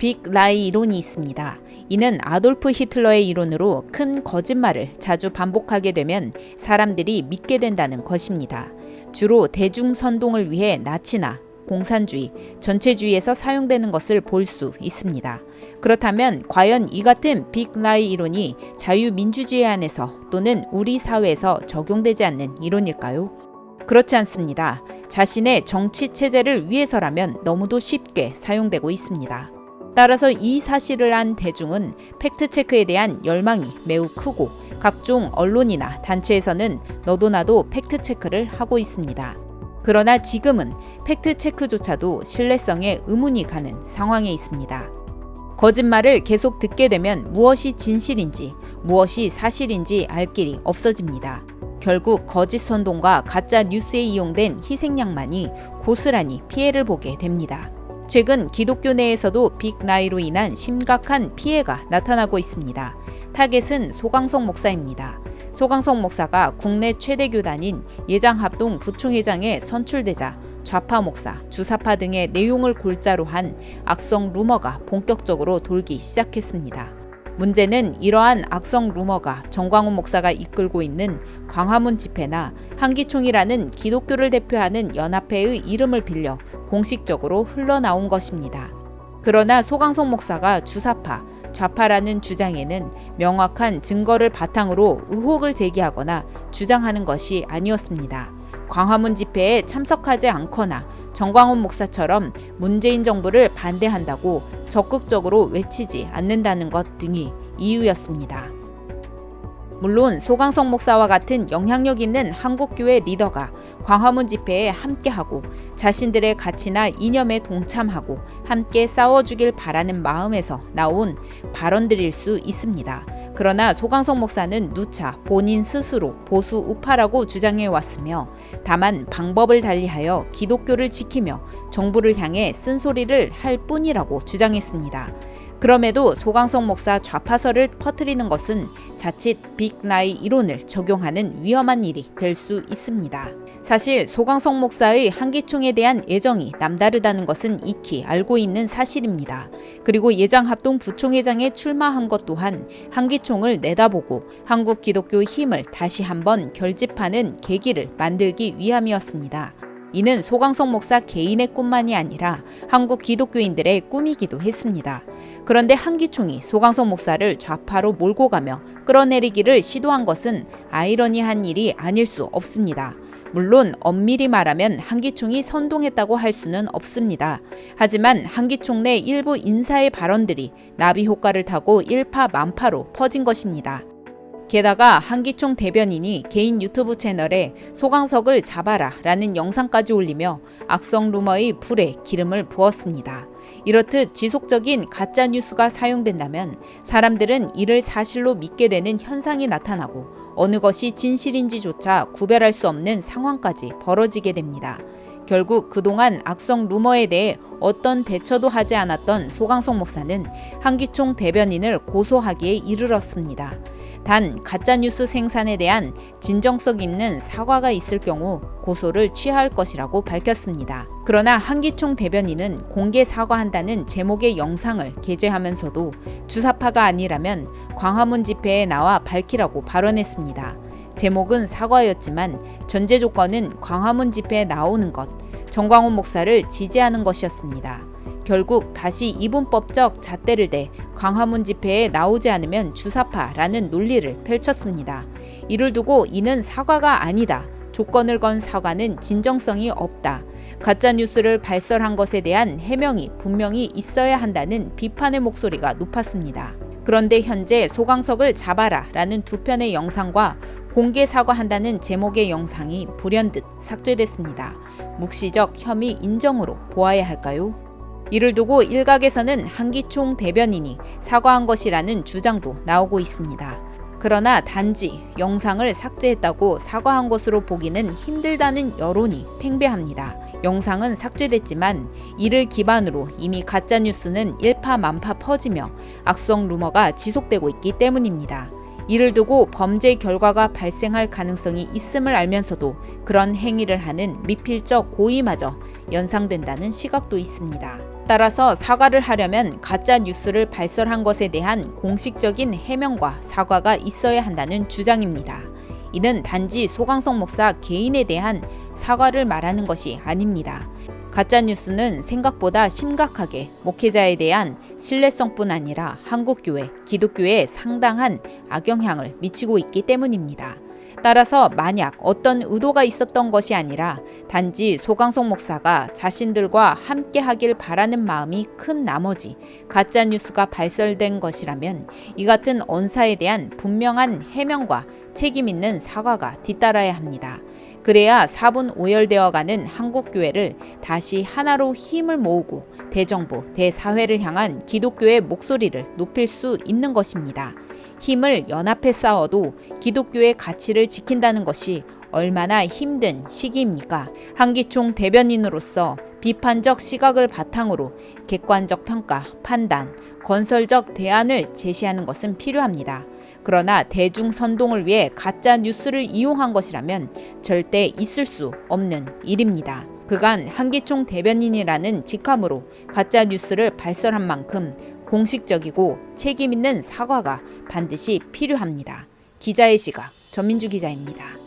빅 라이 이론이 있습니다. 이는 아돌프 히틀러의 이론으로 큰 거짓말을 자주 반복하게 되면 사람들이 믿게 된다는 것입니다. 주로 대중선동을 위해 나치나 공산주의, 전체주의에서 사용되는 것을 볼 수 있습니다. 그렇다면 과연 이 같은 빅 라이 이론이 자유민주주의 안에서 또는 우리 사회에서 적용되지 않는 이론일까요? 그렇지 않습니다. 자신의 정치 체제를 위해서라면 너무도 쉽게 사용되고 있습니다. 따라서 이 사실을 안 대중은 팩트체크에 대한 열망이 매우 크고 각종 언론이나 단체에서는 너도 나도 팩트체크를 하고 있습니다. 그러나 지금은 팩트체크조차도 신뢰성에 의문이 가는 상황에 있습니다. 거짓말을 계속 듣게 되면 무엇이 진실인지 무엇이 사실인지 알 길이 없어집니다. 결국 거짓 선동과 가짜 뉴스에 이용된 희생양만이 고스란히 피해를 보게 됩니다. 최근 기독교 내에서도 빅 라이로 인한 심각한 피해가 나타나고 있습니다. 타겟은 소강석 목사입니다. 소강석 목사가 국내 최대 교단인 예장합동 부총회장에 선출되자 좌파 목사, 주사파 등의 내용을 골자로 한 악성 루머가 본격적으로 돌기 시작했습니다. 문제는 이러한 악성 루머가 정광훈 목사가 이끌고 있는 광화문 집회나 한기총이라는 기독교를 대표하는 연합회의 이름을 빌려 공식적으로 흘러나온 것입니다. 그러나 소강석 목사가 주사파, 좌파라는 주장에는 명확한 증거를 바탕으로 의혹을 제기하거나 주장하는 것이 아니었습니다. 광화문 집회에 참석하지 않거나 정광훈 목사처럼 문재인 정부를 반대한다고 적극적으로 외치지 않는다는 것 등이 이유였습니다. 물론 소강석 목사와 같은 영향력 있는 한국교회 리더가 광화문 집회에 함께하고 자신들의 가치나 이념에 동참하고 함께 싸워주길 바라는 마음에서 나온 발언들일 수 있습니다. 그러나 소강석 목사는 누차 본인 스스로 보수 우파라고 주장해 왔으며 다만 방법을 달리하여 기독교를 지키며 정부를 향해 쓴소리를 할 뿐이라고 주장했습니다. 그럼에도 소강석 목사 좌파설을 퍼뜨리는 것은 자칫 빅 라이 이론을 적용하는 위험한 일이 될 수 있습니다. 사실 소강석 목사의 한기총에 대한 애정이 남다르다는 것은 익히 알고 있는 사실입니다. 그리고 예장합동 부총회장에 출마한 것 또한 한기총을 내다보고 한국 기독교의 힘을 다시 한번 결집하는 계기를 만들기 위함이었습니다. 이는 소강석 목사 개인의 꿈만이 아니라 한국 기독교인들의 꿈이기도 했습니다. 그런데 한기총이 소강석 목사를 좌파로 몰고 가며 끌어내리기를 시도한 것은 아이러니한 일이 아닐 수 없습니다. 물론 엄밀히 말하면 한기총이 선동했다고 할 수는 없습니다. 하지만 한기총 내 일부 인사의 발언들이 나비 효과를 타고 일파만파로 퍼진 것입니다. 게다가 한기총 대변인이 개인 유튜브 채널에 소강석을 잡아라 라는 영상까지 올리며 악성 루머의 불에 기름을 부었습니다. 이렇듯 지속적인 가짜 뉴스가 사용된다면 사람들은 이를 사실로 믿게 되는 현상이 나타나고 어느 것이 진실인지조차 구별할 수 없는 상황까지 벌어지게 됩니다. 결국 그동안 악성 루머에 대해 어떤 대처도 하지 않았던 소강석 목사는 한기총 대변인을 고소하기에 이르렀습니다. 단 가짜뉴스 생산에 대한 진정성 있는 사과가 있을 경우 고소를 취할 것이라고 밝혔습니다. 그러나 한기총 대변인은 공개 사과한다는 제목의 영상을 게재하면서도 주사파가 아니라면 광화문 집회에 나와 밝히라고 발언했습니다. 제목은 사과였지만 전제 조건은 광화문 집회에 나오는 것, 정광훈 목사를 지지하는 것이었습니다. 결국 다시 이분법적 잣대를 대 광화문 집회에 나오지 않으면 주사파라는 논리를 펼쳤습니다. 이를 두고 이는 사과가 아니다. 조건을 건 사과는 진정성이 없다. 가짜뉴스를 발설한 것에 대한 해명이 분명히 있어야 한다는 비판의 목소리가 높았습니다. 그런데 현재 소강석을 잡아라 라는 두 편의 영상과 공개 사과한다는 제목의 영상이 불현듯 삭제됐습니다. 묵시적 혐의 인정으로 보아야 할까요? 이를 두고 일각에서는 한기총 대변인이 사과한 것이라는 주장도 나오고 있습니다. 그러나 단지 영상을 삭제했다고 사과한 것으로 보기는 힘들다는 여론이 팽배합니다. 영상은 삭제됐지만 이를 기반으로 이미 가짜뉴스는 일파만파 퍼지며 악성 루머가 지속되고 있기 때문입니다. 이를 두고 범죄 결과가 발생할 가능성이 있음을 알면서도 그런 행위를 하는 미필적 고의마저 연상된다는 시각도 있습니다. 따라서 사과를 하려면 가짜 뉴스를 발설한 것에 대한 공식적인 해명과 사과가 있어야 한다는 주장입니다. 이는 단지 소강성 목사 개인에 대한 사과를 말하는 것이 아닙니다. 가짜뉴스는 생각보다 심각하게 목회자에 대한 신뢰성뿐 아니라 한국교회, 기독교에 상당한 악영향을 미치고 있기 때문입니다. 따라서 만약 어떤 의도가 있었던 것이 아니라 단지 소강성 목사가 자신들과 함께 하길 바라는 마음이 큰 나머지 가짜뉴스가 발설된 것이라면 이 같은 언사에 대한 분명한 해명과 책임 있는 사과가 뒤따라야 합니다. 그래야 사분오열되어가는 한국교회를 다시 하나로 힘을 모으고 대정부, 대사회를 향한 기독교의 목소리를 높일 수 있는 것입니다. 힘을 연합해 싸워도 기독교의 가치를 지킨다는 것이 얼마나 힘든 시기입니까? 한기총 대변인으로서 비판적 시각을 바탕으로 객관적 평가, 판단, 건설적 대안을 제시하는 것은 필요합니다. 그러나 대중 선동을 위해 가짜 뉴스를 이용한 것이라면 절대 있을 수 없는 일입니다. 그간 한기총 대변인이라는 직함으로 가짜 뉴스를 발설한 만큼 공식적이고 책임 있는 사과가 반드시 필요합니다. 기자의 시각, 전민주 기자입니다.